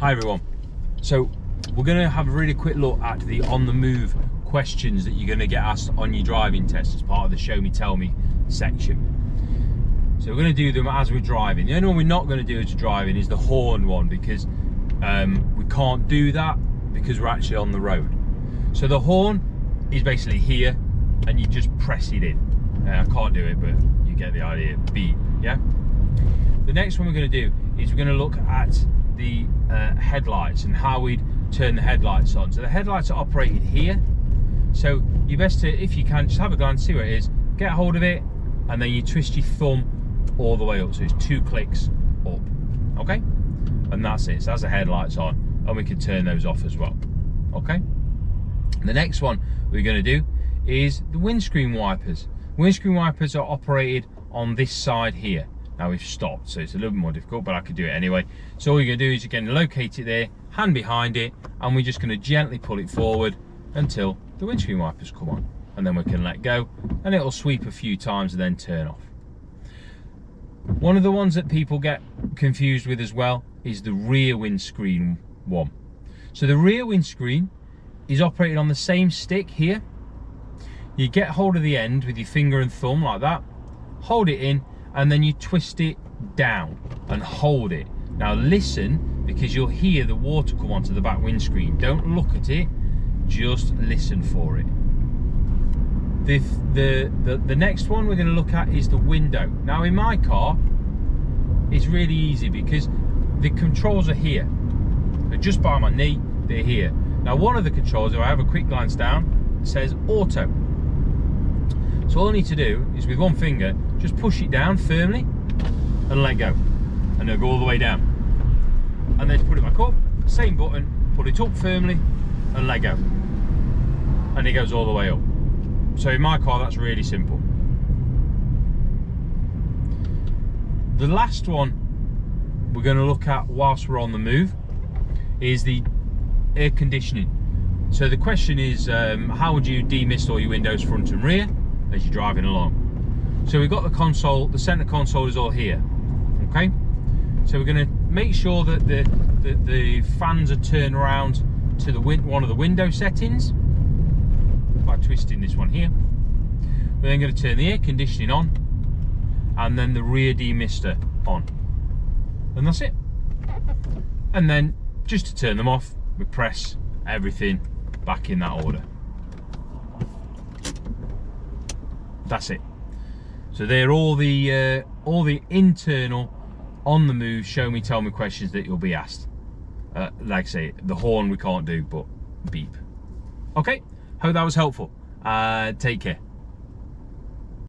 Hi everyone. So we're going to have a really quick look at the on the move questions that you're going to get asked on your driving test as part of the show me tell me section. So we're going to do them as we're driving. The only one we're not going to do as driving is the horn one, because we can't do that because we're actually on the road. So the horn is basically here and you just press it in. I can't do it, but you get the idea. Beep, yeah? The next one we're going to do is we're going to look at the headlights and how we'd turn the headlights on. So the headlights are operated here. So you best to, if you can, just have a glance, see where it is, get hold of it, and then you twist your thumb all the way up. So it's 2 clicks up, okay? And that's it. So that's the headlights on, and we can turn those off as well, okay? The next one we're going to do is the windscreen wipers. Windscreen wipers are operated on this side here. Now we've stopped, so it's a little bit more difficult, but I could do it anyway. So all you're going to do is you're going to locate it there, hand behind it, and we're just going to gently pull it forward until the windscreen wipers come on. And then we can let go, and it'll sweep a few times and then turn off. One of the ones that people get confused with as well is the rear windscreen one. So the rear windscreen is operated on the same stick here. You get hold of the end with your finger and thumb like that, hold it in, and then you twist it down and hold it. Now listen, because you'll hear the water come onto the back windscreen. Don't look at it, just listen for it. The next one we're going to look at is the window. Now in my car, it's really easy because the controls are here. They're just by my knee, they're here. Now one of the controls, if I have a quick glance down, says auto. So all I need to do is with one finger, just push it down firmly and let go. And it'll go all the way down. And then put it back up, same button, put it up firmly and let go. And it goes all the way up. So in my car, that's really simple. The last one we're going to look at whilst we're on the move is the air conditioning. So the question is, how would you demist all your windows front and rear as you're driving along? So we've got the console, the center console is all here, okay? So we're going to make sure that the fans are turned around to the one of the window settings by twisting this one here. We're then going to turn the air conditioning on and then the rear demister on, and that's it. And then just to turn them off, we press everything back in that order. That's it. So they're all the internal on the move show me tell me questions that you'll be asked. Like I say, the horn we can't do, but beep. Okay, hope that was helpful. Take care.